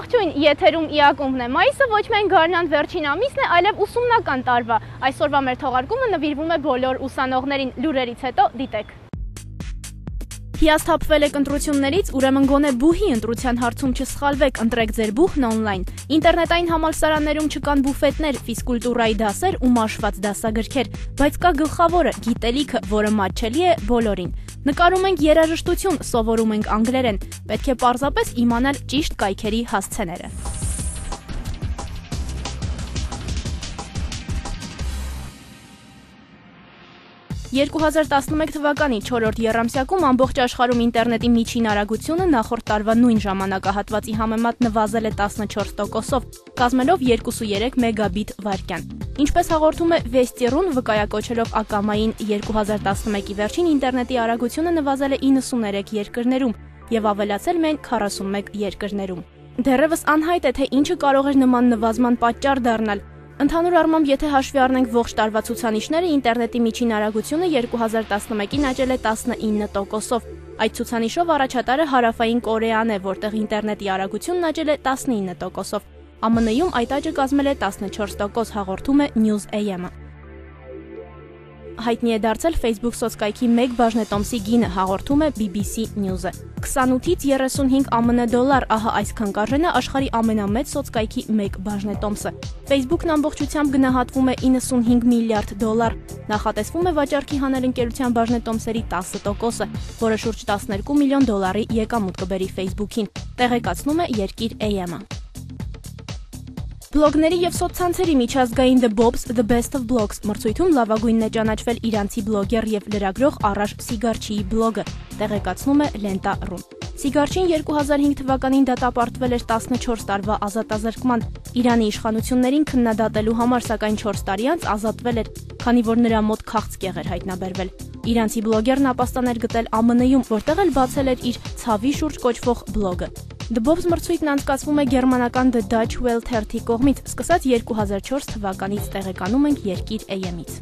Ողջույն, եթերում ԻԱԿ-ն է մայիսը, ոչ միայն գարնան վերջին ամիսն է, այլև ուսումնական տարվա։ Այսօրվա մեր թողարկումը նվիրվում է բոլոր ուսանողներին, լուրերից հետո դիտեք։ Հիասթափվել եք ընտրություններից, ուրեմն գոնե բուհի ընտրության հարցում չսխալվեք, ընտրեք ձեր բուհն օնլայն։ Ինտերնետային համալսարաններում չկան բուֆետներ, ֆիզկուլտուրայի դասեր ու մաշված դասագրքեր, բայց կա գլխավորը՝ գիտելիքը, որը մատչելի է բոլորին։ Նկարում ենք երաժշտություն, սովորում ենք անգլերեն, պետք է պարզապես իմանալ ճիշտ կայքերի հասցեները։ 2011 թվականի 4-րդ եռամսյակում ամբողջ աշխարհում ինտերնետի միջին արագությունը նախորդ տարվա նույն ժամանակահատվածի համեմատ նվազել է 14%-ով, կազմելով 2.3 մեգաբիտ վայրկյան։ Ինչպես հաղորդում է Վեստի.ru-ն, վկայակոչելով ակամային 2011-ի վերջին ինտերնետի արագությունը նվազել է 93 երկրներում եւ ավելացել միայն 41 երկրներում։ Դեռևս անհայտ է, թե ինչը կարող էր նման նվազման պատճառ դառնալ։ Ընդհանուր առմամբ, եթե հաշվի առնենք ողջ տարվա ցուցանիշները, ինտերնետի միջին արագությունը 2011-ին աճել է 19%-ով։ Այդ ցուցանիշով առաջատարը Հարավային Կորեան է, որտեղ ինտերնետի արագությունն աճել է 19%-ով։ ԱՄՆ-ում այդ աճը կազմել է 14%, հաղորդում է News.am-ը։ Հայտնի է դարձել Facebook սոցկայքի 1 բաժնետոմսի գինը, հաղորդում է BBC News-ը։ 28-ից 35 ԱՄՆ դոլար, ահա այսքան կարժեն է աշխարհի ամենամեծ սոցկայքի 1 բաժնետոմսը։ Facebook-ն ամբողջությամբ գնահատվում է 95 միլիարդ դոլար։ Նախատեսվում է վաճառքի հանել ընկերության բաժնետոմսերի 10%-ը, որը շուրջ 12 միլիոն դոլարի եկամուտ կբերի Facebook-ին, տեղեկացնում է Երկիր AM-ը։ Բլոգների եւ սոցցանցերի միջազգային The Bob's The Best of Blogs մրցույթում լավագույնն է ճանաչվել իրանցի բլոգեր եւ լրագրող Արաշ Սիգարչիի բլոգը, տեղեկացնում է Lenta.ru-ն։ Սիգարչին 2005 թվականին դատապարտվել էր 14 տարվա ազատազրկման։ Իրանի իշխանություններին քննադատելու համար, սակայն 4 տարի անց ազատվել էր, քանի որ նրա մոտ քաղցկեղ էր հայտնաբերվել։ Իրանցի բլոգերն ապաստան էր գտել ԱՄՆ-ում, որտեղ էլ բացել էր իր ցավի շուրջ կոչվող բլոգը։ The Bob's մրցույթն անցկացվում է գերմանական The Dutch Welle 30 կողմից, սկսած 2004 թվականից, տեղեկանում ենք Երկիր AM-ից։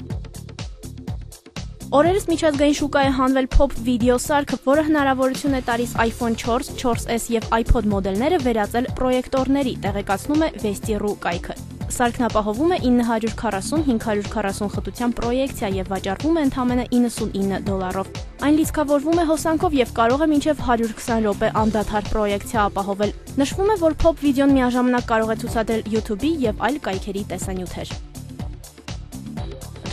Օրերս միջազգային շուկա է հանվել Pop Video սարքը, որը հնարավորություն է տալիս iPhone 4, 4S եւ iPod մոդելները վերածել պրոյեկտորների, տեղեկացնում է Vesti.ru կայքը։ Սարքն ապահովում է 940-540 խտության պրոյեկցիա եւ վաճառվում է ընդամենը $99-ով։ Այն լիցքավորվում է հոսանքով եւ կարող է մինչեւ 120 րոպե անդադար պրոյեկցիա ապահովել։ Նշվում է, որ Pop Video-ն միաժամանակ կարող է ցուցադրել YouTube-ի եւ այլ կայքերի տեսանյութեր։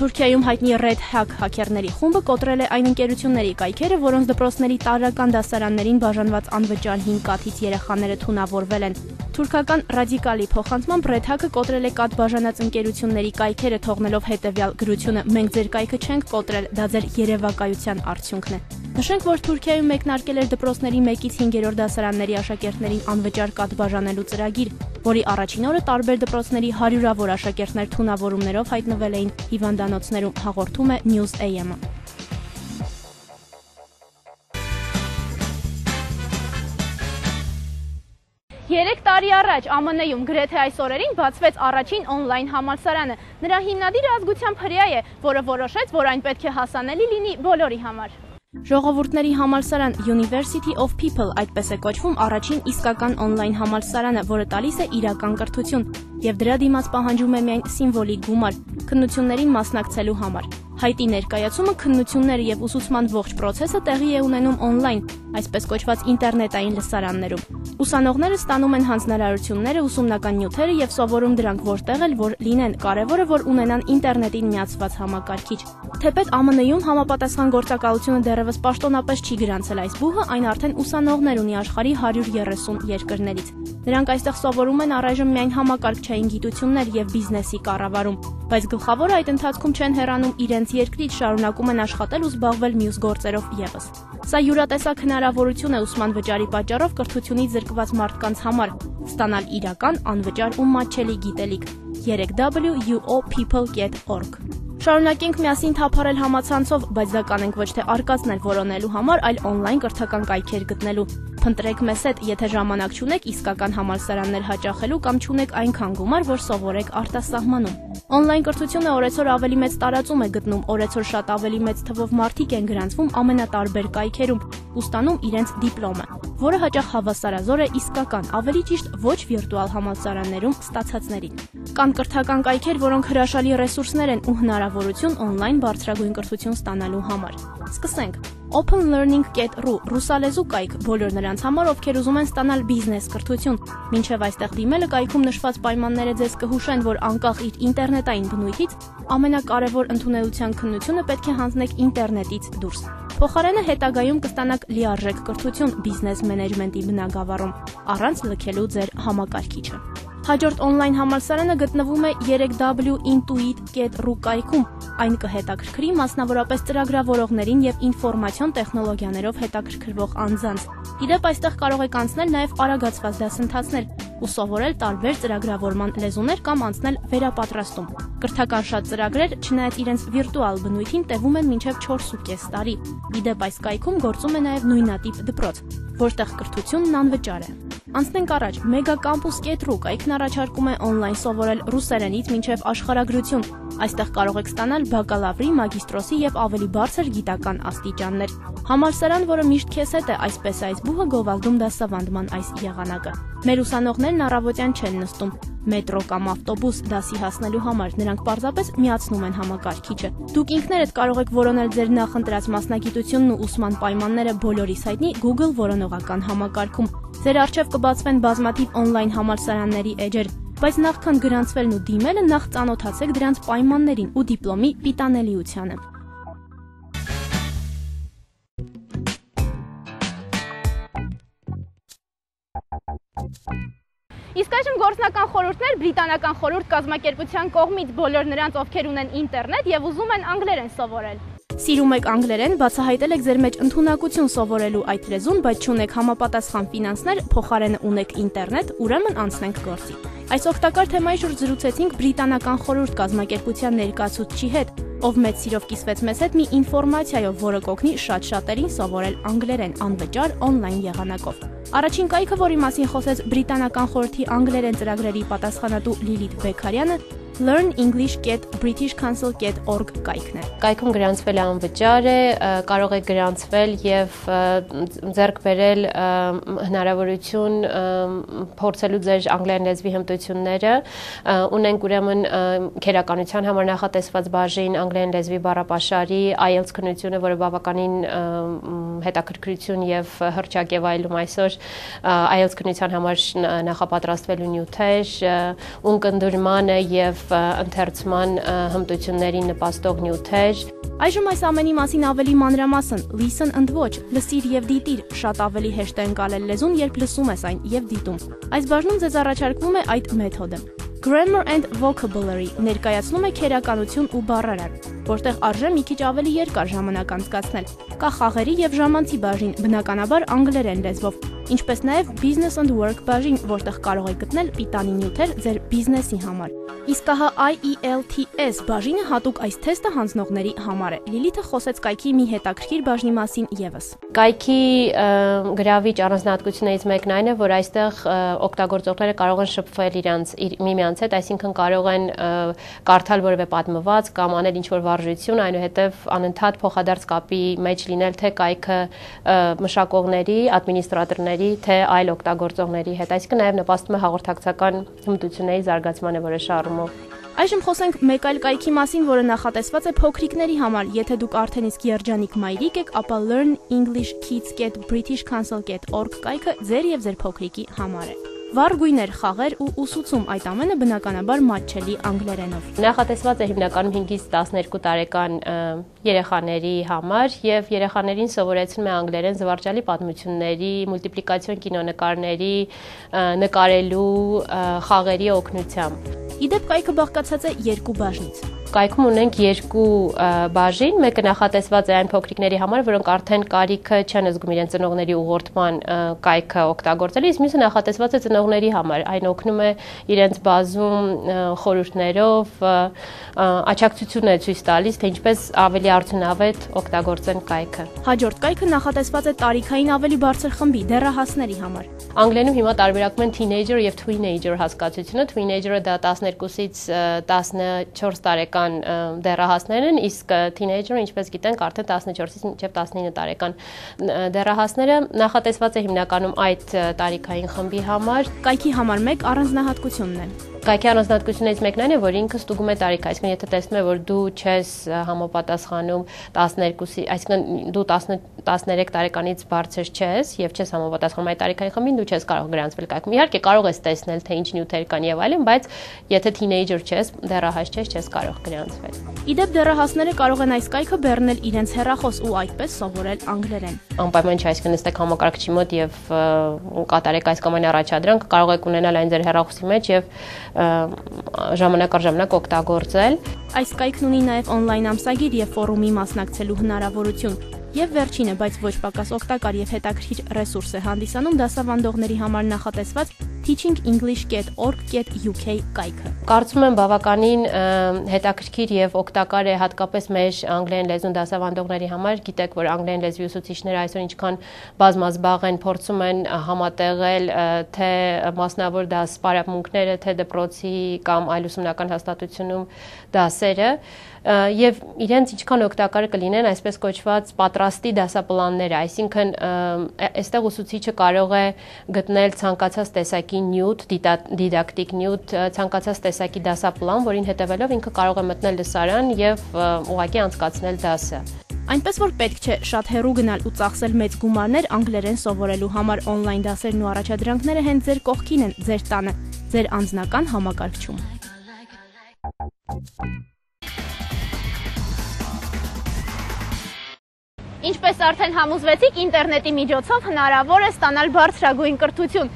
Թուրքիայում հայտնի Red Hack հաքերների խումբը կոտրել է այն ընկերությունների կայքերը, որոնց դպրոցների տարրական դասարաններին բաժանված անվճար 5 կաթից երեխաները թունավորվել են։ Թուրքական ռադիկալի փոխանցմամբ Red Hack-ը կոտրել է կաթ բաժանած ընկերությունների կայքերը, թողնելով հետևյալ գրությունը. «Մենք ձեր կայքը չենք կոտրել, դա ձեր երևակայության արդյունքն է»։ Նշենք, որ Թուրքիայում մեկնարկել էր դպրոցների 1-ից 5-րդ դասարանների աշակերտներին անվճար կաթ բաժանելու ծրագիր, որի առաջին օրը տարբեր դպրոցների հարյուրավոր աշակերտներ թունավորումներով հայտնվել էին հիվանդանոցներում, հաղորդում է News.am-ը։ 3 տարի առաջ ԱՄՆ-ում գրեթե այս օրերին բացվեց առաջին օնլայն համալսարանը։ Նրա հիմնադիրը ազգությամբ հրեա է, որը որոշեց, որ այն պետք է հասանելի լինի բոլորի համար։ Ժողովուրդների համալսարան University of People, այդպես է կոչվում առաջին իսկական օնլայն համալսարանը, որը տալիս է իրական կրթություն եւ դրա դիմաց պահանջում է միայն սիմվոլիկ գումար քննություններին մասնակցելու համար։ Հայտի ներկայացումը, քննությունները եւ ուսուցման ողջ process-ը տեղի է ունենում օնլայն, այսպես կոչված ինտերնետային լսարաններում։ Ուսանողները ստանում են հանձնարարությունները, ուսումնական նյութերը եւ սովորում դրանք որտեղ էլ որ լինեն, կարևորը որ ունենան ինտերնետին միացված համակարգիչ։ Թեպետ ԱՄՆ-ում համապատասխան գործակալությունը դեռևս պաշտոնապես չի գրանցել այս բուհը, այն արդեն ուսանողներ ունի աշխարհի 130 երկրներից։ Նրանք այստեղ սովորում են առայժմ միայն համակարգչային գիտություններ եւ բիզնեսի կառավարում, բայց գլխավորը այդ ընթացքում չեն հեռանում իրենց երկրից, շարունակում են աշխատել ու զբաղվել մյուս գործերով եւս։ Սա յուրատեսակ հնարավորություն է ուսման վճարի պատճառով կրթությունից զրկված մարդկանց համար ստանալ իրական, անվճար ու մատչելի գիտելիք։ 3w.uopeople.org։ Շարունակենք միասին թափառել համացանցով, բայց դա կանենք ոչ թե արկածներ որոնելու համար, այլ օնլայն կրթական կայքեր գտնելու։ Փնտրեք մեզ հետ, եթե ժամանակ չունեք իսկական համալսարաններ հաճախելու կամ չունեք այնքան գումար, որ սովորեք արտասահմանում։ Օնլայն կրթությունը օրեցօր ավելի մեծ տարածում է գտնում, օրեցօր շատ ավելի մեծ թվով մարդիկ են գրանցվում ամենատարբեր կայքերում։ ու ստանում իրենց դիպլոմը, որը հաճախ հավասարազոր է իսկական, ավելի ճիշտ ոչ վիրտուալ համալսարաններում ստացածներին։ Կան կրթական կայքեր, որոնք հրաշալի ռեսուրսներ են ու հնարավորություն օնլայն բարձրագույն կրթություն ստանալու համար։ Սկսենք։ OpenLearning.ru ռուսալեզու կայք բոլոր նրանց համար, ովքեր ուզում են ստանալ բիզնես կրթություն։ Մինչև այստեղ դիմելը կայքում նշված պայմանները ձեզ կհուշեն, որ անկախ իր ինտերնետային բնույթից ամենակարևոր ընդունելության քննությունը պետք է հանձնեք ինտերնետից դուրս։ Փոխարենը հետագայում կստանաք լիարժեք կրթություն բիզնես մենեջմենտի բնագավառում, առանց լքելու ձեր համակարգիչը։ Հաջորդ օնլայն համալսարանը գտնվում է 3w-intuit.ru կայքում։ Այն կհետաքրքրի մասնավորապես ծրագրավորողներին եւ ինֆորմացիոն տեխնոլոգիաներով հետաքրքրվող անձանց։ Իդեպ այստեղ կարող եք անցնել նաեւ արագացված դասընթացներ ու սովորել տարբեր ծրագրավորման լեզուներ կամ անցնել վերապատրաստում։ Կրթական շատ ծրագրեր, չնայած իրենց վիրտուալ բնույթին, տևում են մինչև 4.5 տարի։ Իդեպ այս կայքում գործում է նաեւ նույնատիպ դպրոց, որտեղ կրթությունն անվճար է։ Անցնենք առաջ, Megacampus.ru կայքն առաջարկում է օնլայն սովորել ռուսերենից մինչև աշխարհագրություն։ Այստեղ կարող եք ստանալ բակալավրի, մագիստրոսի եւ ավելի բարձր գիտական աստիճաններ։ Համալսարան, որը միշտ քեզ հետ է, այսպես այս բուհը գովազդում դասավանդման այս եղանակը։ Մեր ուսանողներն առավոտյան չեն նստում մետրո կամ ավտոբուս դասի հասնելու համար, նրանք պարզապես միացնում են համակարգիչը։ Դուք ինքներդ կարող եք որոնել ձեր նախընտրած մասնագիտությունն ու ուսման պայմանները բոլորիս հայտնի Google որոնողական համակարգում։ Ձեր առջև կբացվեն բազմաթիվ օնլայն համալսարանների էջեր, բայց նախքան գրանցվելն ու դիմելը նախ ծանոթացեք դրանց պայմաններին ու դիպլոմի պիտանելիությանը։ Իսկ այժմ գործնական խորհուրդներ բրիտանական խորհուրդ կազմակերպության կողմից բոլոր նրանց, ովքեր ունեն ինտերնետ եւ ուզում են անգլերեն սովորել։ Սիրում եք անգլերեն, բացահայտել եք ձեր մեջ ընդունակություն սովորելու այդ լեզուն, բայց չունեք համապատասխան ֆինանսներ, փոխարենը ունեք ինտերնետ, ուրեմն անցնենք գործի։ Այս օգտակար թեմայի շուրջ զրուցեցինք բրիտանական խորհուրդ կազմակերպության ներկայացուցչի հետ, ով մեծ սիրով կիսվեց մեզ հետ մի ինֆորմացիայով, որը կօգնի շատ շատերին սովորել անգլերեն անվճար օնլայն եղանակով։ Առաջին կայքը, որի մասին խոսեց բրիտանական խորհրդի անգլերեն ծրագրերի պատասխանատու Լիլիթ Բեքարյանը, learnenglish.britishcouncil.org կայքն է։ Կայքում գրանցվել անվճար է, կարող եք գրանցվել եւ ձեռք բերել հնարավորություն փորձելու ձեր անգլերեն լեզվի հմտությունները։ Ունենք ուրեմն քերականության համար նախատեսված բաժին անգլերեն լեզվի բառապաշարի, IELTS քննությունը, որը բավականին հետաքրքրություն եւ հռչակ եւ այլում այսօր IELTS քննության համար նախապատրաստվելու նյութեր, ունկնդրմանը եւ ընթերցման հմտություններին նպաստող նյութեր։ Այժմ այս ամենի մասին ավելի մանրամասն, listen and watch, լսիր եւ դիտիր, շատ ավելի հեշտ է ընկալել լեզուն, երբ լսում ես այն եւ դիտում։ Այս բաժնում ձեզ առաջարկվում է այդ մեթոդը։ Grammar and vocabulary ներկայացնում է քերականություն ու բառարար, որտեղ արժե մի քիչ ավելի երկար ժամանակ անցկացնել։ Կա խաղերի եւ ժամանցի բաժին, բնականաբար անգլերեն լեզվով, ինչպես նաեւ business and work բաժին, որտեղ կարող եք գտնել պիտանի նյութեր ձեր բիզնեսի համար։ Իսկ ահա IELTS բաժինը հատուկ այս թեստը հանձնողների համար է։ Լիլիթը խոսեց կայքի մի հետաքրքիր բաժնի մասին եւս։ Կայքի գրավիչ առանձնահատկություններից մեկն այն է, որ այստեղ օգտագործողները կարող են շփվել միմյանց հետ, այսինքն կարող են կարդալ որևէ պատմված կամ անել ինչ-որ վարժություն, այնուհետև անընդհատ փոխադարձ կապի մեջ լինել թե կայքը մշակողների, ադմինիստրատորների, թե այլ օգտագործողների հետ, այսինքն նաև նպաստում է հաղորդակցական հմտությունների զարգացմանը որոշ առումով։ Այժմ խոսենք մեկ այլ կայքի մասին, որը նախատեսված է փոքրիկների համար։ Եթե դուք արդեն իսկ երջանիկ մայրիկ եք, ապա learnenglishkids.britishcouncil.org կայքը ձեր եւ ձեր փոքրիկի համար է։ Վառ գույներ, խաղեր ու ուսուցում, այդ ամենը բնականաբար մատչելի անգլերենով։ Նախատեսված է հիմնականում 5-ից 12 տարեկան երեխաների համար եւ երեխաներին սովորեցնում է անգլերեն զվարճալի պատմությունների, մուլտիպլիկացիոն կինոնկարների, նկարելու, խաղերի օգնությամբ։ Իդեպ կայքը բաղկացած է երկու բաժնից։ Կայքում ունենք երկու բաժին, մեկը նախատեսված է այն փոքրիկների համար, որոնք արդեն կարիքը չեն զգում իրենց ծնողների ուղղորդման կայքը օգտագործել, իսկ մյուսը նախատեսված է ծնողների համար։ Այն օգնում է իրենց բազում խորհուրդներով, աջակցություն է ցույց տալիս, թե ինչպես ավելի արդյունավետ օգտագործեն կայքը։ Հաջորդ կայքը նախատեսված է տարիքային ավելի բարձր խմբի, դեռահասների համար։ Անգլերենում հիմա տարբերակում են teenager եւ teenager հասկացությունը։ Teenager-ը դա 12-ից 14 տարեկան տարեկան դեռահասներն, իսկ թինեյջերը, ինչպես գիտենք, արդեն 14-ից մինչև 19 տարեկան դեռահասները նախատեսված է հիմնականում այդ տարիքային խմբի համար։ Կայքի համար մեկ առանձնահատկությունն է։ Կայքի առանձնահատկություններից մեկն այն է, որ ինքը ստուգում է տարիք, այսինքն եթե տեսնում է, որ դու չես համապատասխանում 12-ի, այսինքն դու 13 տարեկանից բարձր չես եւ չես համապատասխանում այդ տարիքային խմբին, դու չես կարող գրանցվել կայքում։ Իհարկե կարող ես տեսնել, թե ինչ նյութեր կան եւ այլն, բայց եթե թինեյջեր չես, դեռահաս չես կարող գրանցվել։ Իդեպ դեռահասները կարող են այս կայքը բեռնել իրենց հեռախոս ու այդպես սովորել անգլերեն։ Անպայման չէ, այսինքն նստեք համակարգչի մոտ եւ կատարեք այս կամ այն առաջադրանք, կարող եք ունենալ այն ձեր հեռախոսի մեջ եւ ժամանակ առ ժամանակ օգտագործել։ Այս կայքն ունի նաև on-line ամսագիր եւ ֆորումի մասնակցելու հնարավորություն։ Եվ վերջինը, բայց ոչ պակաս օգտակար եւ հետաքրքիր ռեսուրս է հանդիսանում դասավանդողների համար նախատեսված teachingenglish.org.uk կայքը։ Կարծում եմ բավականին հետաքրքիր եւ օգտակար է հատկապես մեր անգլերեն լեզուն դասավանդողների համար։ Գիտեք, որ անգլերեն լեզվի ուսուցիչները այսօր ինչքան բազմազբաղ են, փորձում են համատեղել թե մասնավոր դաս պարապմունքները, թե դպրոցի կամ այլ ուսումնական հաստատությունում դասերը եւ իրենց ինչքան օգտակար կլինեն այսպես կոչված պատրաստի դասապլանները, այսինքն այստեղ ուսուցիչը կարող է գտնել ցանկացած տեսակի նյութ, դիդակտիկ նյութ, ցանկացած տեսակի դասապլան, որին հետևելով ինքը կարող է մտնել լսարան եւ ուղղակի անցկացնել դասը։ Այնպես որ պետք չէ շատ հեռու գնալ ու ծախսել մեծ գումարներ անգլերեն սովորելու համար on-line դասերն ու առաջադրանքները հենց ձեր կողքին են, ձեր տանը, ձեր անձնական համակարգչում։ Ինչպես արդեն համոզվեցիք, ինտերնետի միջոցով հնարավոր է ստանալ բարձրագույն կրթություն,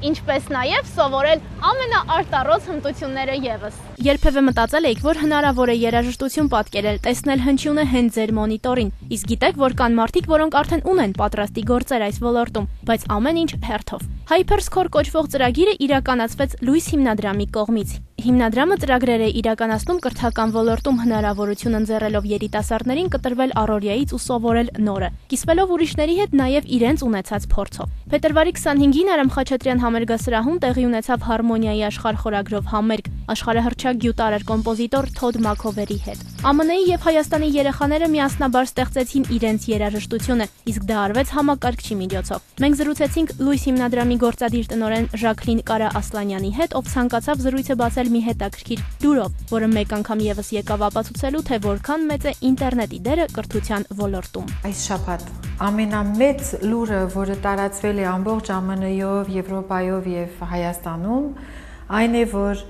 ինչպես նաև սովորել ամենաարտառոց հմտությունները ևս։ Երբևէ մտածել եք, որ հնարավոր է երաժշտություն պատկերել, տեսնել հնչյունը հենց ձեր մոնիտորին, իսկ գիտեք, որ կան մարդիկ, որոնք արդեն ունեն պատրաստի գործեր այս ոլորտում, բայց ամեն ինչ հերթով։ HyperScore կոչվող ծրագիրը իրականացվեց Լույս հիմնադրամի կողմից։ Հիմնադրամը ծրագրեր է իրականացնում կրթական ոլորտում հնարավորություն ընձեռելով երիտասարդներին կտրվել առօրյայից ու սովորել նորը, կիսվելով ուրիշների հետ նաև իրենց ունեցած փորձով։ Փետրվարի 25-ին Արամ Խաչատրյան համերգասրահում տեղի ունեցավ Հարմոնիայի աշխարհ խորագրով համերգ աշխարհահռչակ գյուտարար կոմպոզիտոր Թոդ Մաքովերի հետ։ ԱՄՆ-ի եւ Հայաստանի երեխաները միասնաբար ստեղծեցին իրենց երաժշտությունը, իսկ դա արվեց համակարգչի միջոցով։ Մենք զրուցեցինք Լույս հիմնադրամի գործադիր տնօրեն Ժակլին Կարա Ասլանյանի հետ, ով ցանկացավ զրույցը բացել մի հետաքրքիր լուրով, որը մեկ անգամ եւս եկավ ապացուցելու, թե որքան մեծ է ինտերնետի դերը կրթության ոլորտում։ Այս շաբաթ ամենամեծ լուրը, որը տարածվել է ամբողջ ԱՄՆ-ով, Եվրոպայով եւ Հայաստանում, այն է, որ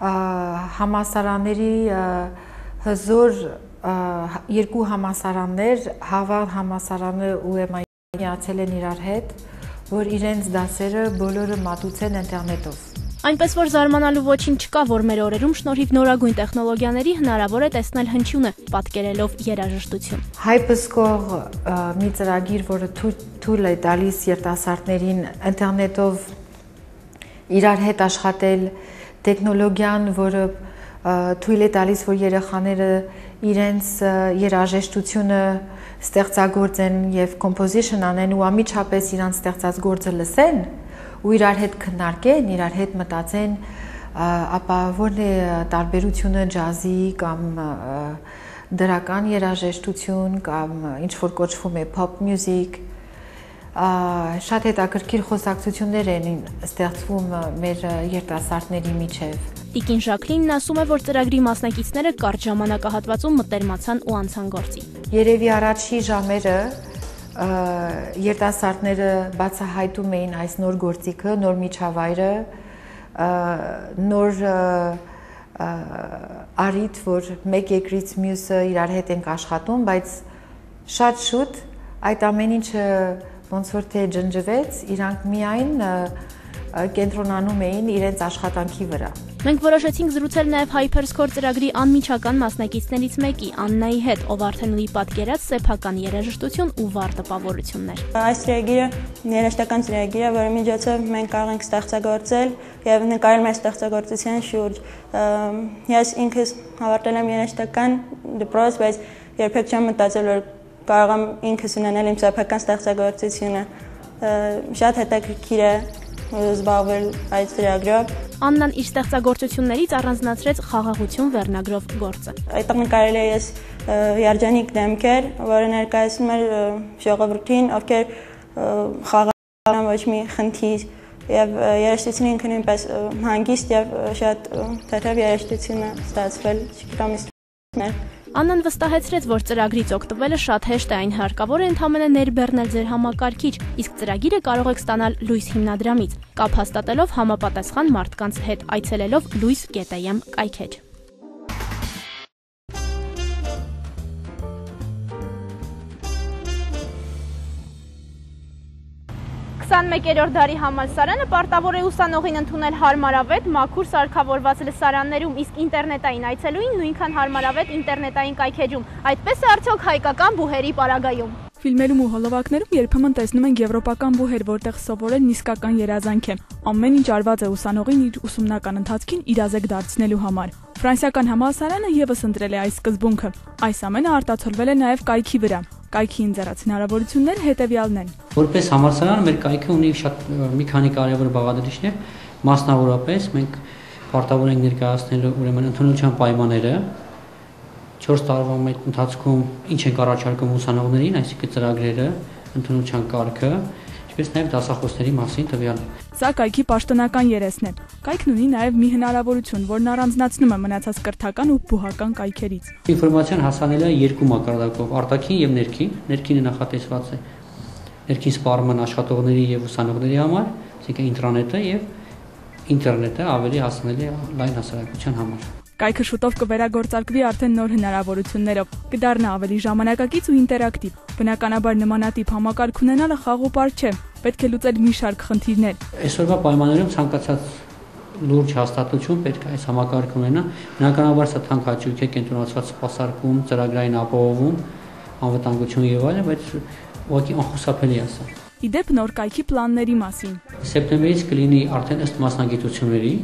համալսարանների հզոր երկու համալսարաններ, Հավարդ համալսարանը ու MIT միացել են իրար հետ, որ իրենց դասերը բոլորը մատուցեն ինտերնետով։ Այնպես որ զարմանալու ոչինչ չկա, որ մեր օրերում շնորհիվ նորագույն տեխնոլոգիաների հնարավոր է տեսնել հնչյունը, պատկերելով երաժշտություն։ HyperScore մի ծրագիր, որը թույլ է տալիս երիտասարդներին ինտերնետով իրար հետ աշխատել, տեխնոլոգիան, որը թույլ է տալիս, որ երեխաները իրենց երաժշտությունը ստեղծագործեն եւ composition անեն ու ամիջապես իրանց ստեղծած գործը լսեն ու իրար հետ քննարկեն, իրար հետ մտածեն, ապա որն է տարբերությունը ջազի կամ դրական երաժշտություն կամ ինչ որ կոչվում է pop music, շատ հետաքրքիր խոսակցություններ են ստեղծվում մեր երիտասարդների միջև։ Տիկին Ժակլինն ասում է, որ ծրագրի մասնակիցները կարճ ժամանակահատվածում մտերմացան ու անցան գործի։ Երևի առաջի ժամերը երիտասարդները բացահայտում էին այս նոր գործիքը, նոր միջավայրը, նոր առիթ, որ մեկ երկրից մյուսը իրար հետ ենք աշխատում, բայց շատ շուտ այդ ամեն ինչը ոնց որ թե ջնջվեց, իրանք միայն կենտրոնանում էին իրենց աշխատանքի վրա։ Մենք որոշեցինք զրուցել նաև HyperScore ծրագրի անմիջական մասնակիցներից մեկի Աննայի հետ, ով արդեն ունի պատկերած սեփական երաժշտություն ու վառ տպավորություններ։ Այս ծրագիրը երաժշտական ծրագիր է, որի միջոցով մենք կարող ենք ստեղծագործել եւ նկարել մեր ստեղծագործության շուրջ։ Ես ինքս ավարտել եմ երաժշտական դպրոց, բայց երբեք չեմ մտածել, որ կարող եմ ինքս ունենալ իմ սեփական ստեղծագործությունը։ Շատ հետաքրքիր է զբաղվել այդ ծրագրով։ Աննան իր ստեղծագործություններից առանձնացրեց խաղաղություն վերնագրով գործը։ Այդտեղ նկարել եմ ես երջանիկ դեմքեր, որը ներկայացնում էր ժողովրդին, ովքեր խաղաղ ոչ մի խնդիր եւ երաժշտությունը ինքը նույնպես հանգիստ եւ շատ թեթև երաժշտություն է ստացվել, չգիտեմ իսկ Աննան վստահեցրեց, որ ծրագրից օգտվելը շատ հեշտ է, այն հարկավոր է ընդհանրապես ներբեռնել ձեր համակարգիչ, իսկ ծրագիրը կարող եք ստանալ Լույս հիմնադրամից, կապ հաստատելով համապատասխան մարդկանց հետ, այցելելով luis.am կայքեջ։ 21-րդ դարի համալսարանը պարտավոր է ուսանողին ընդունել հարմարավետ, մաքուր սարքավորված լսարաններում, իսկ ինտերնետային այցելուին նույնքան հարմարավետ ինտերնետային կայքեջում։ Այդպես է արդյոք հայկական բուհերի պարագայում։ Ֆիլմերում ու հոլովակներում երբեմն տեսնում ենք եվրոպական բուհեր, որտեղ սովորելն իսկական երազանք է։ Ամեն ինչ արված է ուսանողին իր ուսումնական ընթացքին իրազեկ դարձնելու համար։ Ֆրանսիական համալսարանը եւս ընտրել է այս սկզբունքը։ Այս ամենը արտացոլվել է նաեւ կայքի վրա։ Կայքի ընձեռած հնարավորությունները հետևյալն են։ Որպես համալսարան մեր կայքը ունի շատ մի քանի կարևոր բաղադրիչներ, մասնավորապես մենք պարտավոր ենք ներկայացնել ուրեմն ընդունության պայմանները 4 տարվա ընթացքում ինչ ենք առաջարկում ուսանողներին, այսինքն ծրագրերը, ընդունության կարգը, ինչպես նաև դասախոսների մասին տվյալ։ Սա կայքի պաշտոնական երեսն է։ Կայքն ունի նաև մի հնարավորություն, որն առանձնացնում է մնացած կրթական ու բուհական կայքերից։ Ինֆորմացիան հասանելի է երկու մակարդակով՝ արտաքին եւ ներքին։ Ներքինը նախատեսված է ներքին սպառման աշխատողների եւ ուսանողների համար, այսինքն ինտրանետը եւ ինտերնետը ավելի հասանելի է լայն հասարակության համար։ Կայքը շուտով կվերագործարկվի արդեն նոր հնարավորություններով, կդառնա ավելի ժամանակակից ու ինտերակտիվ։ Բնականաբար նմանատիպ համակարգ ունենալը խաղապար չէ, պետք է լուծել մի շարք խնդիրներ։ Այսօրվա պայմաններում ցանկացած լուրջ հաստատություն պետք է այս համակարգը ունենա։ Բնականաբար սա թանկարժեք է կենտրոնացված սպասարկում, ծրագրային ապահովում, անվտանգություն եւ այլն, բայց ուղղակի անխուսափելի է սա։ Իդեպ նոր կայքի պլանների մասին։ Սեպտեմբերից կլինի արդեն ըստ մասնագիտությունների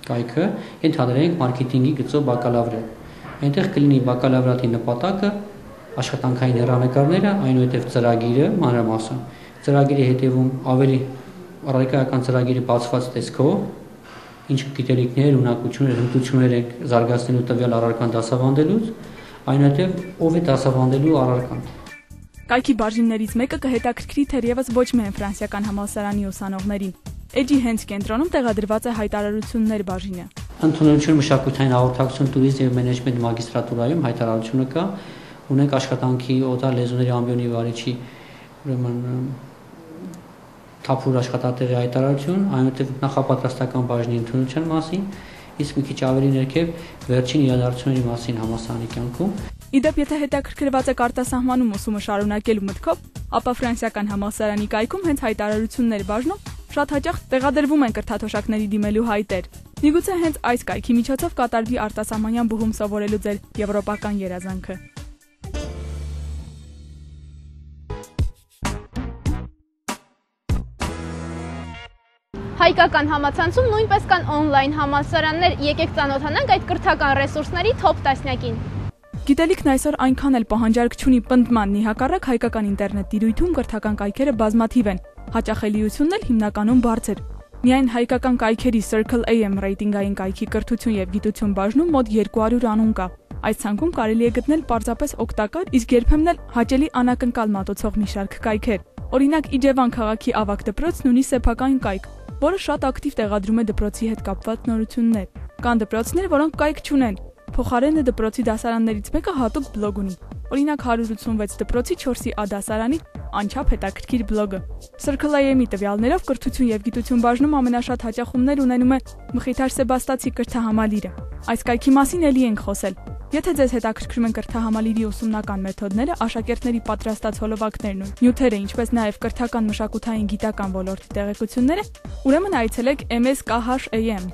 կայքը, ենթադրենք մարքեթինգի գծով բակալավրիատ։ Այնտեղ կլինի բակալավրիատի նպատակը, աշխատանքային հեռանկարները, այնուհետև ծրագիրը մանրամասն։ Ծրագիրի հետևում ավելի առարկայական ծրագիրի բացված տեսքով, ինչ գիտելիքներ, ունակություններ, հմտություններ են զարգացնելու տվյալ առարկան դասավանդելուց, այնուհետև ով է դասավանդելու առարկան։ Կայքի բաժիններից մեկը կհետաքրքրի թերևս ոչ միայն ֆրանսիական համալսարանի ուսանողներին։ Էջի հենց կենտրոնում տեղադրված է հայտարարություններ բաժինը։ Ընդունելություն, մշակութային հաղորդակցություն, տուրիզմ եւ մենեջմենտ մագիստրատուրայում հայտարարությունը կա, ունենք աշխատանքի օտար լեզուների ամբիոնի վարիչի ուրեմն թափուր աշխատատեղի հայտարարություն, այնուհետև նախապատրաստական բաժնի ընդունության մասին, իսկ մի քիչ ավելի ներքև վերջին իրադարձությունների մասին համալսարանի կյանքում։ Իդեպ, եթե հետաքրքրված եք արտասահմանում ուսումը շարունակելու մտքով, ապա ֆրանսիական համալսարանի կայքում հենց հայտարարություններ բաժնում շատ հաճախ տեղադրվում են կրթաթոշակների դիմելու հայտեր։ Միգուցե հենց այս կայքի միջոցով կատարվի արտասահմանյան բուհում սովորելու ձեր եվրոպական երազանքը։ Հայկական համացանցում նույնպես կան օնլայն համալսարաններ, եկեք ծանոթանանք այդ կրթական ռեսուրսների թոփ տասնյակին։ Գիտելիքն այսօր այնքան էլ պահանջարկ չունի պնդմանն ի հակառակ հայկական ինտերնետ տիրույթում կրթական կայքերը բազմաթիվ են, հաճախելիությունն էլ հիմնականում բարձր։ Միայն հայկական կայքերի Circle AM ռեյտինգային կայքի կրթություն եւ գիտություն բաժնում մոտ 200 անուն կա։ Այս ցանկում կարելի է գտնել պարզապես օգտակար, իսկ երբեմն էլ հաճելի անակնկալ մատուցող մի շարք կայքեր։ Օրինակ Իջևան քաղաքի ավագ դպրոցն ունի սեփական կայք, որը շատ ակտիվ տեղադրում է դպրոցի հետ կապված նորություններ։ Կան դպրոցներ, որոնք կայք չունեն։ Փոխարենը դպրոցի դասարաններից մեկը հատուկ բլոգ ունի։ Օրինակ 186 դպրոցի 4-ի A դասարանի անչափ հետաքրքիր բլոգը։ Circle AM-ի տվյալներով կրթություն եւ գիտություն բաժնում ամենաշատ հաճախումներ ունենում է Մխիթար Սեբաստացի կրթահամալիրը։ Այս կայքի մասին էլի ենք խոսել։ Եթե ձեզ հետաքրքրում են կրթահամալիրի ուսումնական մեթոդները, աշակերտների պատրաստած հոլովակներն ու նյութերը, ինչպես նաև կրթական մշակութային գիտական ոլորտի տեղեկությունները, ուրեմն այցելեք MS-KHAM,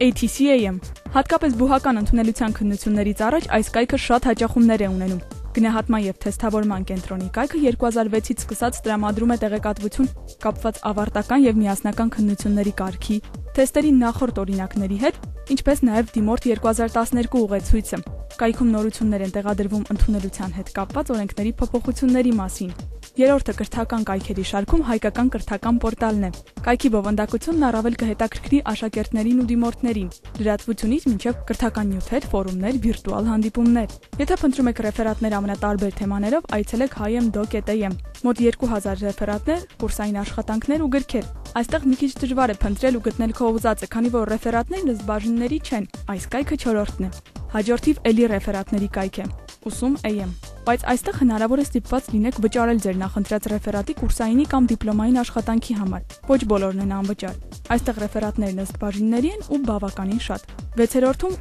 ATC-AM։ Հատկապես բուհական ընդունելության քննություններից առաջ այս կայքը շատ հաճախումներ է ունենում։ Գնահատման եւ թեստավորման կենտրոնի կայքը 2006-ից սկսած տրամադրում է տեղեկատվություն կապված ավարտական եւ միասնական քննությունների կարգի, թեստերի նախորդ օրինակների հետ, ինչպես նաեւ դիմորդ 2012 ուղեցույցը։ Կայքում նորություններ են տեղադրվում ընդունելության հետ կապված օրենքների փոփոխությունների մասին։ Երրորդը կրթական կայքերի շարքում հայկական կրթական պորտալն է։ Կայքի բովանդակությունն առավել կհետաքրքրի աշակերտներին ու դիմորդներին, լրատվությունից մինչև կրթական նյութեր, ֆորումներ, վիրտուալ հանդիպումներ։ Եթե փնտրում եք ռեֆերատներ ամենատարբեր թեմաներով, այցելեք hiam.do.am։ Մոտ 2000 ռեֆերատներ, կուրսային աշխատանքներ ու գրքեր։ Այստեղ մի քիչ դժվար է փնտրել ու գտնել քո ուզածը, քանի որ ռեֆերատներն ըստ բաժինների չեն։ Այս կայքը 4-րդն է։ Հաջորդիվ էլի ռեֆերատների կայք է։ Ուսում AM։ Բայց այստեղ հնարավոր է ստիպված լինեք վճարել ձեր նախընտրած ռեֆերատի կուրսայինի կամ դիպլոմային աշխատանքի համար։ Ոչ բոլորն են անվճար։ Այստեղ ռեֆերատներն ըստ բաժինների են ու բավականին շատ։ 6-րդում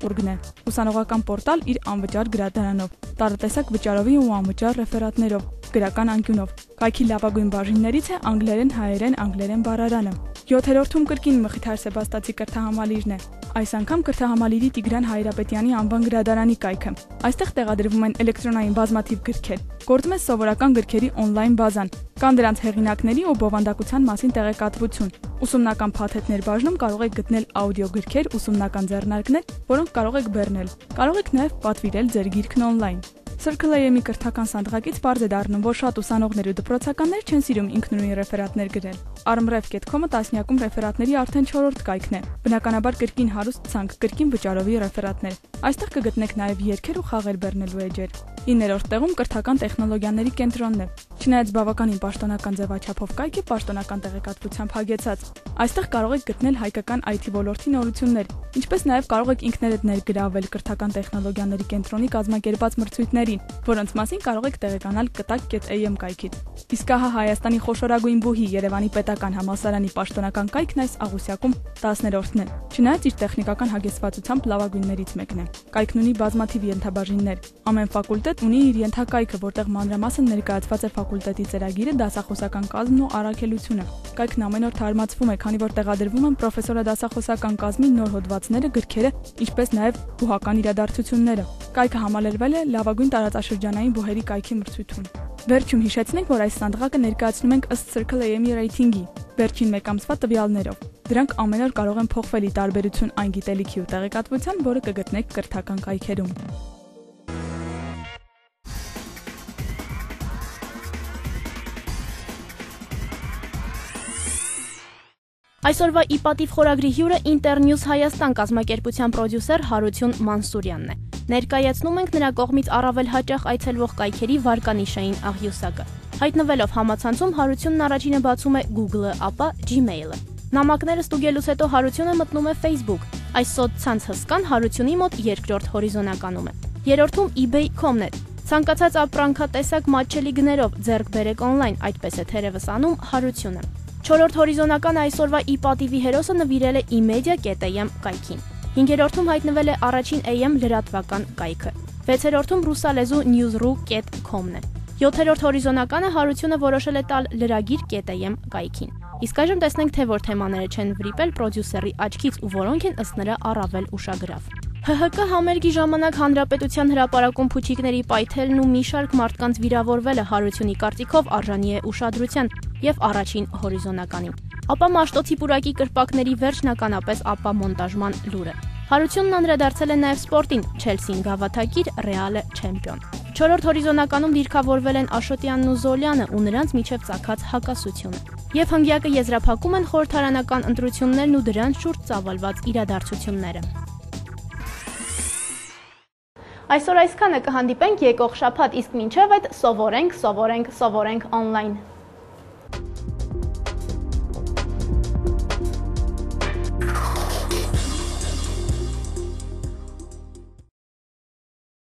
Ուրգն է։ Ուսանողական պորտալ իր անվճար գրադարանով, տարատեսակ վճարովի ու անվճար ռեֆերատներով, գրական անկյունով։ Կայքի լավագույն բաժիններից է անգլերեն, հայերեն, անգլերեն բառարանը։ 7-րդում կրկին Մխիթար Սեբաստացի կրթահամալիրն է։ Այս անգամ կրթահամալիրի Տիգրան Հայրապետյանի անվան գրադարանի կայքը։ Այստեղ տեղադրվում են էլեկտրոնային բազմաթիվ գրքեր։ Գործում է սովորական գրքերի օնլայն բազան։ Կան դրանց հեղինակների ու բովանդակության մասին տեղեկատվություն։ Ուսումնական փաթեթներ բաժնում կարող եք գտնել աուդիո գրքեր, ուսումնական ձեռնարկներ, որոնք կարող եք բեռնել։ Կարող եք նաև պատվիրել ձեր գիրքն օնլայն։ Circle AM-ի կրթական սանդղակից պարզ է դառնում, որ շատ ուսանողներ ու դպրոցականներ չեն սիրում ինքնուրույն ռեֆերատներ գրել։ Armref.com-ը տասնյակում ռեֆերատների արդեն 4-րդ կայքն է։ Բնականաբար կրկին հարուստ ցանկ, կրկին վճարովի ռեֆերատներ։ Այստեղ կգտնեք նաև երգեր ու խաղեր բեռնելու էջեր։ 9-րդ տեղում կրթական տեխնոլոգիաների կենտրոնն է։ Չնայած բավականին պաշտոնական ձևաչափով կայք է, պաշտոնական տեղեկատվությամբ հագեցած։ Այստեղ կարող եք գտնել հայկական IT ոլորտի նորություններ, ինչպես նաև կարող եք ինքներդ ներգրավել կրթական տեխնոլոգիաների կենտրոնի կազմակերպած մրցույթներին, որոնց մասին կարող եք տեղեկանալ կտակ.am կայքից։ Իսկ ահա Հայաստանի խոշորագույն բուհի Երևանի պետական համալսարանի պաշտոնական կայքն այս աղյուսակում 10-րդն է։ Չնայած իր տեխնիկական հագեցվածությամբ լավագույններից մեկն է։ Կայքն ունի բազմաթիվ ենթաբաժիններ։ Ամեն ֆակուլտետ ունի իր ենթակայքը, որտեղ մանրամասն ներկայացված է ֆակուլտետի ծրագիրը, դասախոսական կազմն ու առաքելությունը։ Կայքն ամեն օր թարմացվում է, քանի որ տեղադրվում են պրոֆեսորադասախոսական կազմի նոր հոդվածները, գրքերը, ինչպես նաև բուհական իրադարձությունները։ Կայքը համալրվել է լավագույն տարածաշրջանային բուհերի կայքի մրցույթում։ Վերջում հիշեցնենք, որ այս սանդղակը ներկայացնում ենք ըստ Circle AM-ի ռեյթինգի, վերջին մեկ ամսվա տվյալներով։ Դրանք ամեն օր կարող են փոխվել ի տարբերություն այն գիտելիքի ու տեղեկատվության, որը կգտնեք կրթական կայքերում։ Այսօրվա ի պատիվ խորագրի հյուրը Internews Հայաստան կազմակերպության պրոդյուսեր Հարություն Մանսուրյանն է։ Ներկայացնում ենք նրա կողմից առավել հաճախ այցելվող կայքերի վարկանիշային աղյուսակը։ Հայտնվելով համացանցում Հարությունն առաջինը բացում է Google-ը, ապա Gmail-ը։ Նամակները ստուգելուց հետո Հարությունը մտնում է Facebook։ Այս սոցցանց հսկան Հարությունի մոտ երկրորդ հորիզոնականում է։ Երրորդում eBay.com-ն է։ Ցանկացած ապրանքատեսակ մատչելի գներով ձեռք բերեք օնլայն, այդպես է թերևս անում Հարությունը։ 4-րդ հորիզոնականը այսօրվա ի պատիվի հերոսը նվիրել է imedia.am կայքին։ 5-րդում հայտնվել է առաջին AM լրատվական կայքը։ 6-րդում ռուսալեզու newsru.com-ն է։ 7-րդ հորիզոնականը Հարությունը որոշել է տալ լրագիր.am կայքին։ Իսկ այժմ տեսնենք, թե որ թեմաները չեն վրիպել պրոդյուսերի աչքից ու որոնք են ըստ նրա առավել ուշագրավ։ ՀՀԿ համերգի ժամանակ Հանրապետության հրապարակում փուչիկների պայթելն ու մի շարք մարդկանց վիրավորվելը Հարությունի կարծիքով արժանի է ուշադրության եւ առաջին հորիզոնականին։ Ապա Մաշտոցի պուրակի կրպակների վերջնականապես ապամոնտաժման լուրը։ Հարությունն անդրադարձել է նաեւ սպորտին, Չելսին գավաթակիր, Ռեալը չեմպիոն։ 4-րդ հորիզոնականում դիրքավորվել են Աշոտյանն ու Զոլյանը ու նրանց միջև ծագած հակասությունը։ Եվ հնգյակը եզրափակում են խորհրդարանական ընտրություններն ու դրանց շուրջ ծավալված իրադարձությունները։ Այսօր այսքանը, կհանդիպենք եկող շաբաթ, իսկ մինչև այդ սովորենք օնլայն։